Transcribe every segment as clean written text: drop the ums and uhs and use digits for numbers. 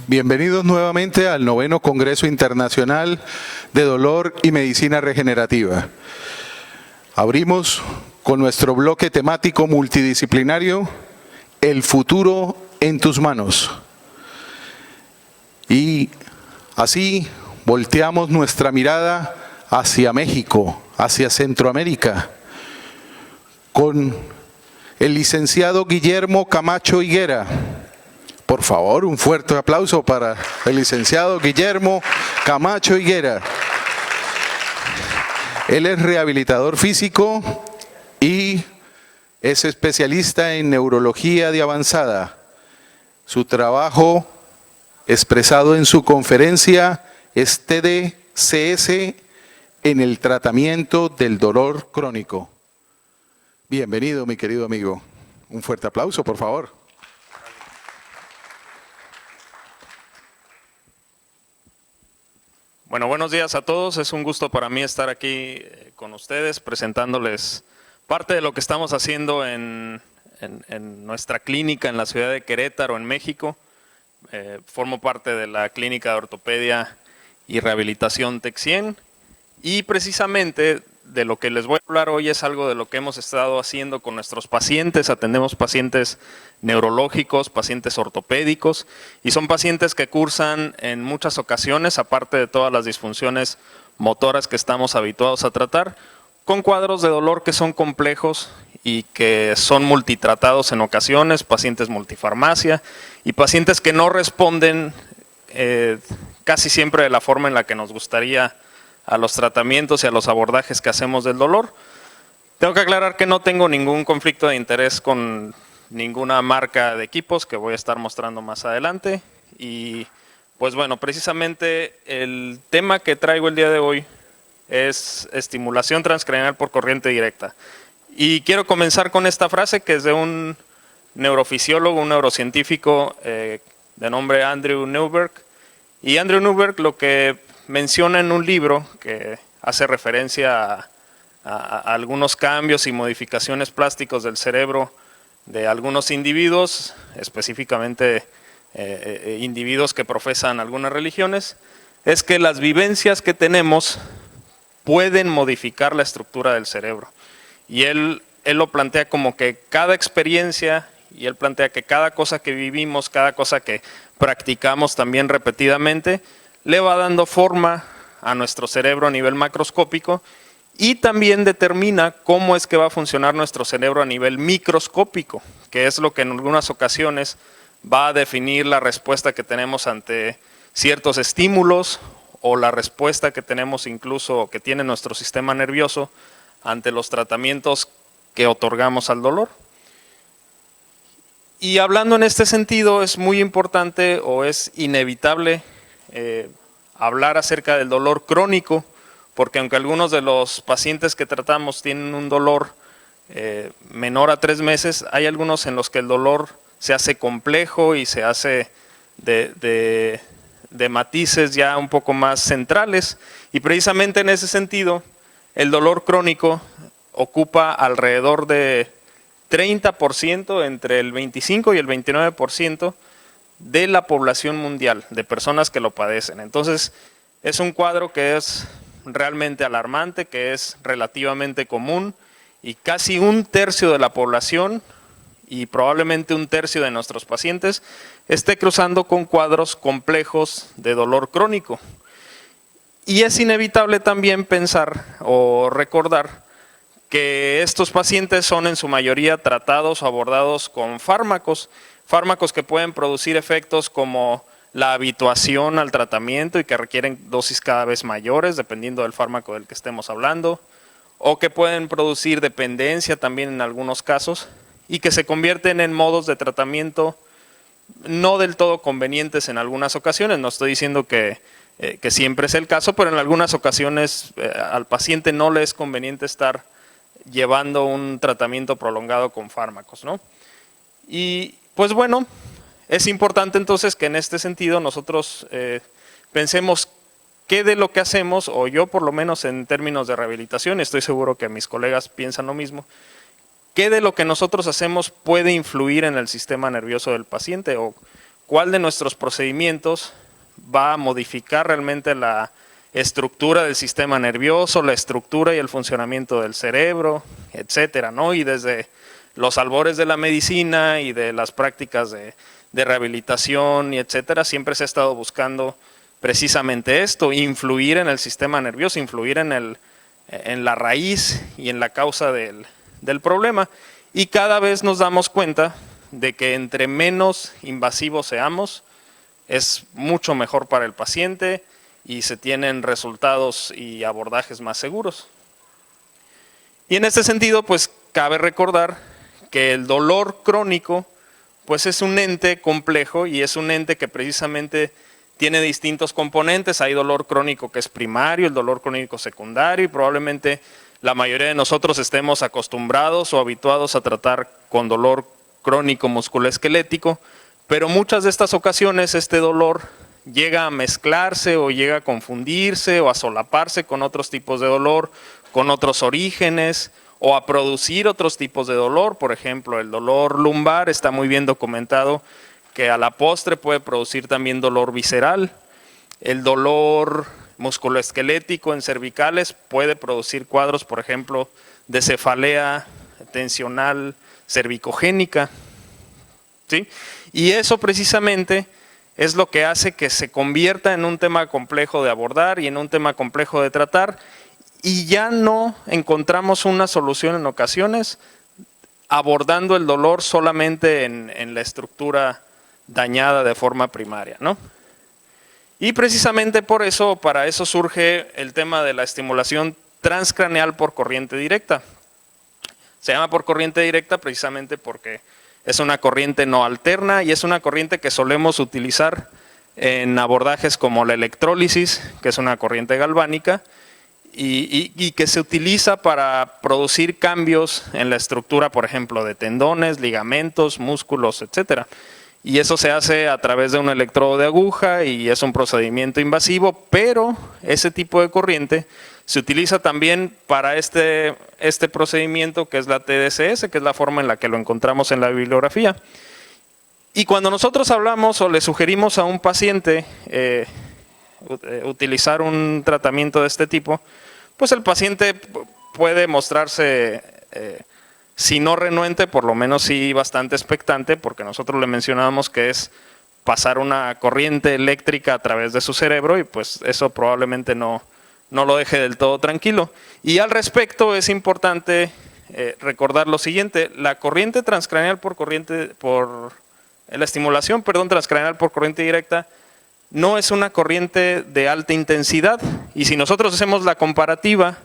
Bienvenidos nuevamente al 9º Congreso Internacional de Dolor y Medicina Regenerativa. Abrimos con nuestro bloque temático multidisciplinario, El futuro en tus manos. Y así volteamos nuestra mirada hacia México, hacia Centroamérica, con el licenciado Guillermo Camacho Higuera. Por favor, un fuerte aplauso para el licenciado Guillermo Camacho Higuera. Él es rehabilitador físico y es especialista en neurología de avanzada. Su trabajo expresado en su conferencia es TDCS en el tratamiento del dolor crónico. Bienvenido, mi querido amigo. Un fuerte aplauso, por favor. Bueno, buenos días a todos. Es un gusto para mí estar aquí con ustedes presentándoles parte de lo que estamos haciendo en nuestra clínica en la ciudad de Querétaro, en México. Formo parte de la clínica de ortopedia y rehabilitación TEC100 y precisamente de lo que les voy a hablar hoy es algo de lo que hemos estado haciendo con nuestros pacientes. Atendemos pacientes neurológicos, pacientes ortopédicos y son pacientes que cursan en muchas ocasiones, aparte de todas las disfunciones motoras que estamos habituados a tratar, con cuadros de dolor que son complejos y que son multitratados en ocasiones, pacientes multifarmacia y pacientes que no responden casi siempre de la forma en la que nos gustaría a los tratamientos y a los abordajes que hacemos del dolor. Tengo que aclarar que no tengo ningún conflicto de interés con ninguna marca de equipos que voy a estar mostrando más adelante. Y pues bueno, precisamente el tema que traigo el día de hoy es estimulación transcranial por corriente directa. Y quiero comenzar con esta frase que es de un neurofisiólogo, un neurocientífico de nombre Andrew Newberg. Y Andrew Newberg lo que menciona en un libro que hace referencia a algunos cambios y modificaciones plásticos del cerebro de algunos individuos, específicamente individuos que profesan algunas religiones, es que las vivencias que tenemos pueden modificar la estructura del cerebro. Y él lo plantea como que cada experiencia, y él plantea que cada cosa que vivimos, cada cosa que practicamos también repetidamente, le va dando forma a nuestro cerebro a nivel macroscópico y también determina cómo es que va a funcionar nuestro cerebro a nivel microscópico, que es lo que en algunas ocasiones va a definir la respuesta que tenemos ante ciertos estímulos o la respuesta que tenemos incluso que tiene nuestro sistema nervioso ante los tratamientos que otorgamos al dolor. Y hablando en este sentido es muy importante o es inevitable hablar acerca del dolor crónico, porque aunque algunos de los pacientes que tratamos tienen un dolor menor a 3 meses, hay algunos en los que el dolor se hace complejo y se hace de matices ya un poco más centrales, y precisamente en ese sentido el dolor crónico ocupa alrededor de 30%, entre el 25 y el 29% de la población mundial, de personas que lo padecen. Entonces, es un cuadro que es realmente alarmante, que es relativamente común y casi 1/3 de la población y probablemente 1/3 de nuestros pacientes esté cruzando con cuadros complejos de dolor crónico. Y es inevitable también pensar o recordar que estos pacientes son en su mayoría tratados o abordados con fármacos que pueden producir efectos como la habituación al tratamiento y que requieren dosis cada vez mayores dependiendo del fármaco del que estemos hablando, o que pueden producir dependencia también en algunos casos y que se convierten en modos de tratamiento no del todo convenientes en algunas ocasiones. No estoy diciendo que siempre es el caso, pero en algunas ocasiones al paciente no le es conveniente estar llevando un tratamiento prolongado con fármacos, ¿no? Y pues bueno, es importante entonces que en este sentido nosotros pensemos qué de lo que hacemos, o yo por lo menos en términos de rehabilitación, estoy seguro que mis colegas piensan lo mismo, qué de lo que nosotros hacemos puede influir en el sistema nervioso del paciente o cuál de nuestros procedimientos va a modificar realmente la estructura del sistema nervioso, la estructura y el funcionamiento del cerebro, etcétera, ¿no? Y desde los albores de la medicina y de las prácticas de rehabilitación y etcétera, siempre se ha estado buscando precisamente esto, influir en el sistema nervioso, influir en la raíz y en la causa del problema. Y cada vez nos damos cuenta de que entre menos invasivos seamos, es mucho mejor para el paciente y se tienen resultados y abordajes más seguros. Y en este sentido, pues cabe recordar que el dolor crónico pues es un ente complejo y es un ente que precisamente tiene distintos componentes. Hay dolor crónico que es primario, el dolor crónico secundario, y probablemente la mayoría de nosotros estemos acostumbrados o habituados a tratar con dolor crónico musculoesquelético, pero muchas de estas ocasiones este dolor llega a mezclarse o llega a confundirse o a solaparse con otros tipos de dolor, con otros orígenes, o a producir otros tipos de dolor. Por ejemplo, el dolor lumbar está muy bien documentado que a la postre puede producir también dolor visceral. El dolor musculoesquelético en cervicales puede producir cuadros, por ejemplo, de cefalea tensional cervicogénica, ¿sí? Y eso precisamente es lo que hace que se convierta en un tema complejo de abordar y en un tema complejo de tratar, y ya no encontramos una solución en ocasiones abordando el dolor solamente en la estructura dañada de forma primaria, ¿no? Y precisamente por eso, para eso surge el tema de la estimulación transcraneal por corriente directa. Se llama por corriente directa precisamente porque es una corriente no alterna y es una corriente que solemos utilizar en abordajes como la electrólisis, que es una corriente galvánica, y que se utiliza para producir cambios en la estructura, por ejemplo, de tendones, ligamentos, músculos, etcétera. Y eso se hace a través de un electrodo de aguja y es un procedimiento invasivo, pero ese tipo de corriente se utiliza también para este procedimiento que es la TDCS, que es la forma en la que lo encontramos en la bibliografía. Y cuando nosotros hablamos o le sugerimos a un paciente utilizar un tratamiento de este tipo, pues el paciente puede mostrarse, si no renuente, por lo menos sí bastante expectante, porque nosotros le mencionábamos que es pasar una corriente eléctrica a través de su cerebro y pues eso probablemente no lo deje del todo tranquilo. Y al respecto es importante recordar lo siguiente: la corriente transcraneal la estimulación, transcraneal por corriente directa no es una corriente de alta intensidad, y si nosotros hacemos la comparativa,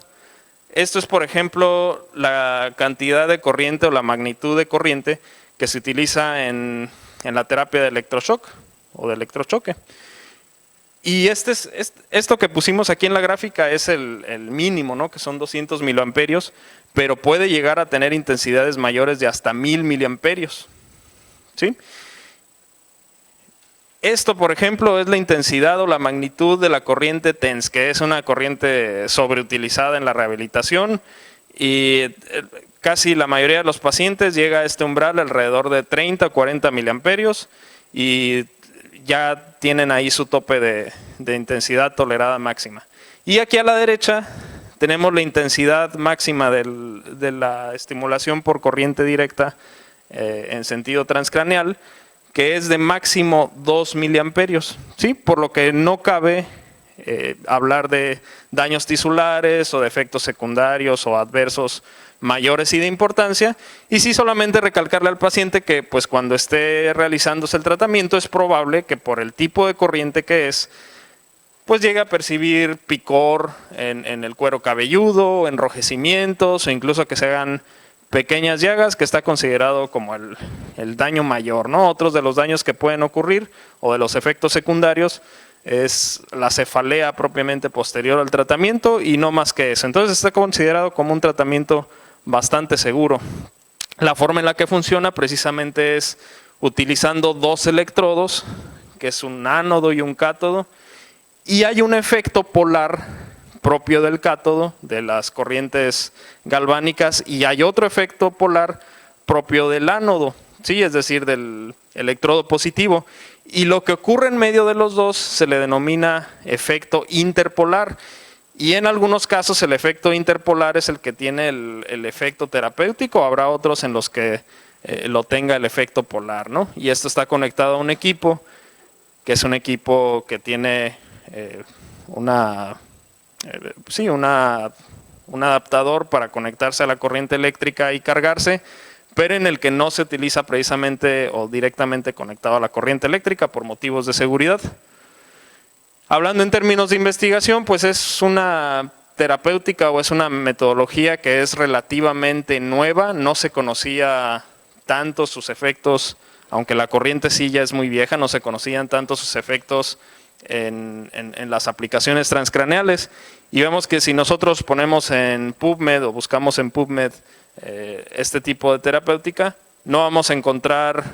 esto es, por ejemplo, la cantidad de corriente o la magnitud de corriente que se utiliza en la terapia de electroshock o de electrochoque. Y esto que pusimos aquí en la gráfica es el mínimo, ¿no? Que son 200 miliamperios, pero puede llegar a tener intensidades mayores de hasta 1000 miliamperios, ¿sí? Esto, por ejemplo, es la intensidad o la magnitud de la corriente TENS, que es una corriente sobreutilizada en la rehabilitación, y casi la mayoría de los pacientes llega a este umbral alrededor de 30 o 40 miliamperios y ya tienen ahí su tope de intensidad tolerada máxima. Y aquí a la derecha tenemos la intensidad máxima de la estimulación por corriente directa en sentido transcraneal, que es de máximo 2 miliamperios, ¿sí? Por lo que no cabe hablar de daños tisulares o de efectos secundarios o adversos mayores y de importancia, y sí solamente recalcarle al paciente que pues cuando esté realizándose el tratamiento es probable que por el tipo de corriente que es, pues llegue a percibir picor en el cuero cabelludo, enrojecimientos o incluso que se hagan pequeñas llagas, que está considerado como el daño mayor, ¿no? Otros de los daños que pueden ocurrir o de los efectos secundarios es la cefalea propiamente posterior al tratamiento y no más que eso. Entonces está considerado como un tratamiento bastante seguro. La forma en la que funciona precisamente es utilizando dos electrodos, que es un ánodo y un cátodo, y hay un efecto polar propio del cátodo, de las corrientes galvánicas, y hay otro efecto polar propio del ánodo, ¿sí? Es decir, del electrodo positivo. Y lo que ocurre en medio de los dos se le denomina efecto interpolar. Y en algunos casos el efecto interpolar es el que tiene el efecto terapéutico. Habrá otros en los que lo tenga el efecto polar, ¿no? Y esto está conectado a un equipo, que es un equipo que tiene un adaptador para conectarse a la corriente eléctrica y cargarse, pero en el que no se utiliza precisamente o directamente conectado a la corriente eléctrica por motivos de seguridad. Hablando en términos de investigación, pues es una terapéutica o es una metodología que es relativamente nueva, no se conocía tanto sus efectos, aunque la corriente sí ya es muy vieja, no se conocían tanto sus efectos en las aplicaciones transcraneales. Y vemos que si nosotros ponemos en PubMed o buscamos en PubMed este tipo de terapéutica, no vamos a encontrar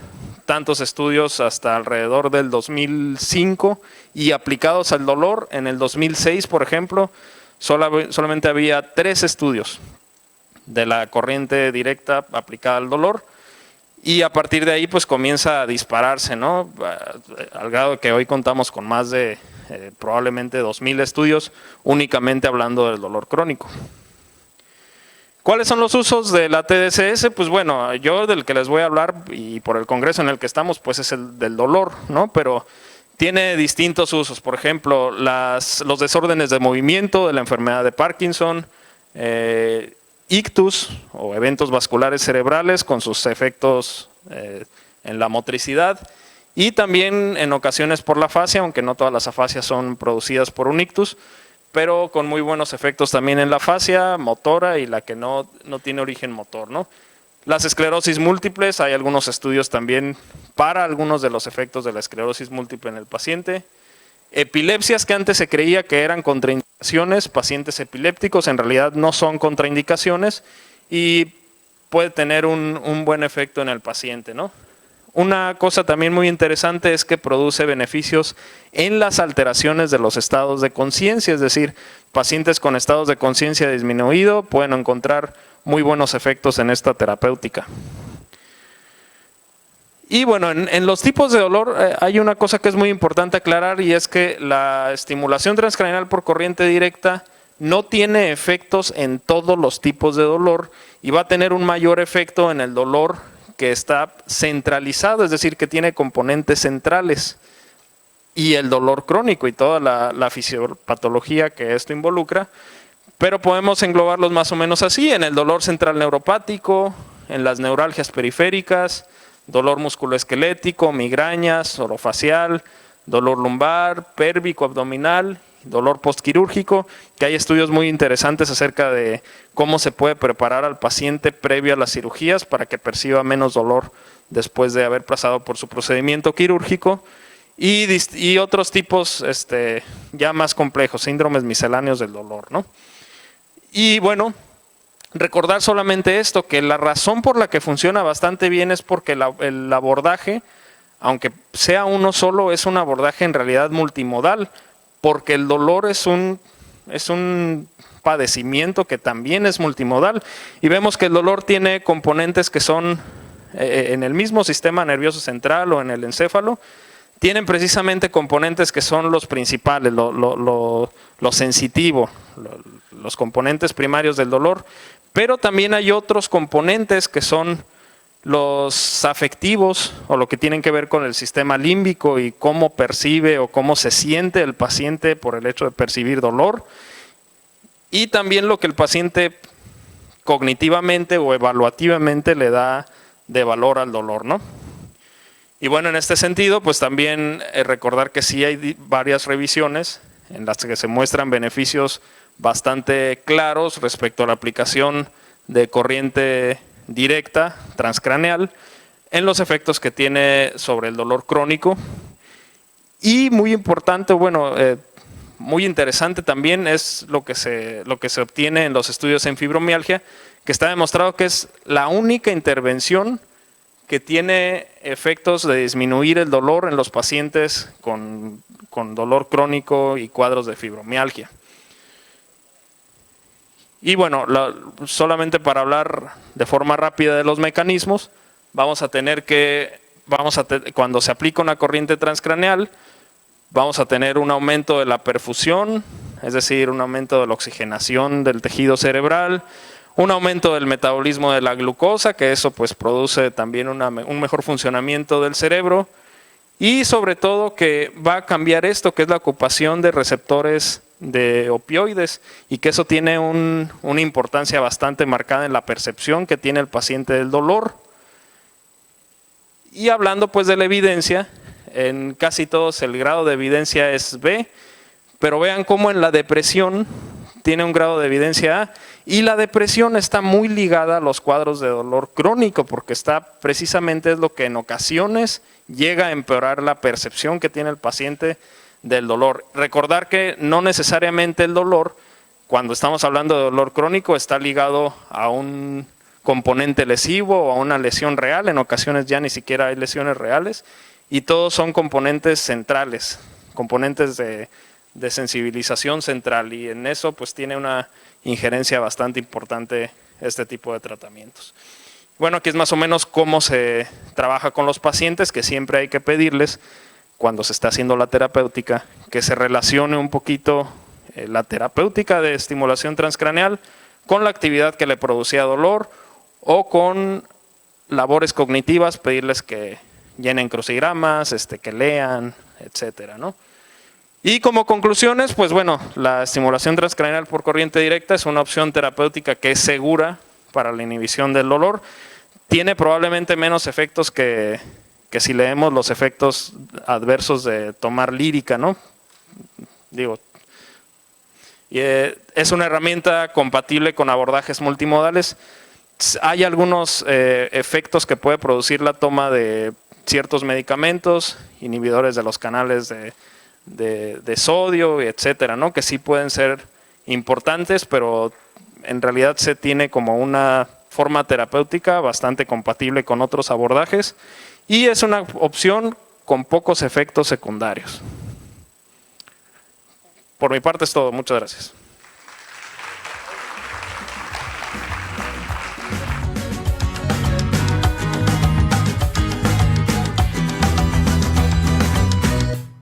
tantos estudios hasta alrededor del 2005 y aplicados al dolor en el 2006, por ejemplo, solamente había 3 estudios de la corriente directa aplicada al dolor. Y a partir de ahí pues comienza a dispararse, ¿no? Al grado que hoy contamos con más de probablemente 2000 estudios únicamente hablando del dolor crónico. ¿Cuáles son los usos de la TDCS? Pues bueno, yo del que les voy a hablar y por el congreso en el que estamos pues es el del dolor, ¿no? Pero tiene distintos usos, por ejemplo, los desórdenes de movimiento de la enfermedad de Parkinson, ictus o eventos vasculares cerebrales con sus efectos en la motricidad y también en ocasiones por la afasia, aunque no todas las afasias son producidas por un ictus, pero con muy buenos efectos también en la fascia motora y la que no tiene origen motor, ¿no? Las esclerosis múltiples, hay algunos estudios también para algunos de los efectos de la esclerosis múltiple en el paciente. Epilepsias que antes se creía que eran contraindicaciones, pacientes epilépticos en realidad no son contraindicaciones y puede tener un buen efecto en el paciente, ¿no? Una cosa también muy interesante es que produce beneficios en las alteraciones de los estados de conciencia, es decir, pacientes con estados de conciencia disminuido pueden encontrar muy buenos efectos en esta terapéutica. Y bueno, en los tipos de dolor hay una cosa que es muy importante aclarar y es que la estimulación transcranial por corriente directa no tiene efectos en todos los tipos de dolor y va a tener un mayor efecto en el dolor que está centralizado, es decir, que tiene componentes centrales, y el dolor crónico y toda la fisiopatología que esto involucra, pero podemos englobarlos más o menos así, en el dolor central neuropático, en las neuralgias periféricas, dolor musculoesquelético, migrañas, orofacial, dolor lumbar, pérvico abdominal, dolor postquirúrgico, que hay estudios muy interesantes acerca de cómo se puede preparar al paciente previo a las cirugías para que perciba menos dolor después de haber pasado por su procedimiento quirúrgico, y otros tipos ya más complejos, síndromes misceláneos del dolor, ¿no? Y bueno, recordar solamente esto, que la razón por la que funciona bastante bien es porque el abordaje, aunque sea uno solo, es un abordaje en realidad multimodal, porque el dolor es un padecimiento que también es multimodal y vemos que el dolor tiene componentes que son en el mismo sistema nervioso central o en el encéfalo, tienen precisamente componentes que son los principales, lo sensitivo, los componentes primarios del dolor, pero también hay otros componentes que son los afectivos o lo que tienen que ver con el sistema límbico y cómo percibe o cómo se siente el paciente por el hecho de percibir dolor, y también lo que el paciente cognitivamente o evaluativamente le da de valor al dolor, ¿no? Y bueno, en este sentido, pues también recordar que sí hay varias revisiones en las que se muestran beneficios bastante claros respecto a la aplicación de corriente directa transcraneal en los efectos que tiene sobre el dolor crónico. Y muy importante, bueno, muy interesante también es lo que se obtiene en los estudios en fibromialgia, que está demostrado que es la única intervención que tiene efectos de disminuir el dolor en los pacientes con dolor crónico y cuadros de fibromialgia. Y bueno, solamente para hablar de forma rápida de los mecanismos, vamos a tener que cuando se aplica una corriente transcraneal, vamos a tener un aumento de la perfusión, es decir, un aumento de la oxigenación del tejido cerebral, un aumento del metabolismo de la glucosa, que eso pues produce también un mejor funcionamiento del cerebro, y sobre todo que va a cambiar esto, que es la ocupación de receptores de opioides, y que eso tiene una importancia bastante marcada en la percepción que tiene el paciente del dolor. Y hablando pues de la evidencia, en casi todos el grado de evidencia es B, pero vean cómo en la depresión tiene un grado de evidencia A, y la depresión está muy ligada a los cuadros de dolor crónico, porque precisamente es lo que en ocasiones llega a empeorar la percepción que tiene el paciente del dolor. Recordar que no necesariamente el dolor, cuando estamos hablando de dolor crónico, está ligado a un componente lesivo o a una lesión real. En ocasiones ya ni siquiera hay lesiones reales, y todos son componentes centrales, componentes de sensibilización central, y en eso pues tiene una injerencia bastante importante este tipo de tratamientos. Bueno, aquí es más o menos cómo se trabaja con los pacientes, que siempre hay que pedirles, cuando se está haciendo la terapéutica, que se relacione un poquito la terapéutica de estimulación transcraneal con la actividad que le producía dolor, o con labores cognitivas, pedirles que llenen crucigramas, que lean, etcétera, ¿no? Y como conclusiones, pues bueno, la estimulación transcraneal por corriente directa es una opción terapéutica que es segura para la inhibición del dolor. Tiene probablemente menos efectos que si leemos los efectos adversos de tomar lírica, ¿no? Digo, es una herramienta compatible con abordajes multimodales. Hay algunos efectos que puede producir la toma de ciertos medicamentos, inhibidores de los canales de sodio, etcétera, ¿no? Que sí pueden ser importantes, pero en realidad se tiene como una forma terapéutica bastante compatible con otros abordajes, y es una opción con pocos efectos secundarios. Por mi parte es todo. Muchas gracias.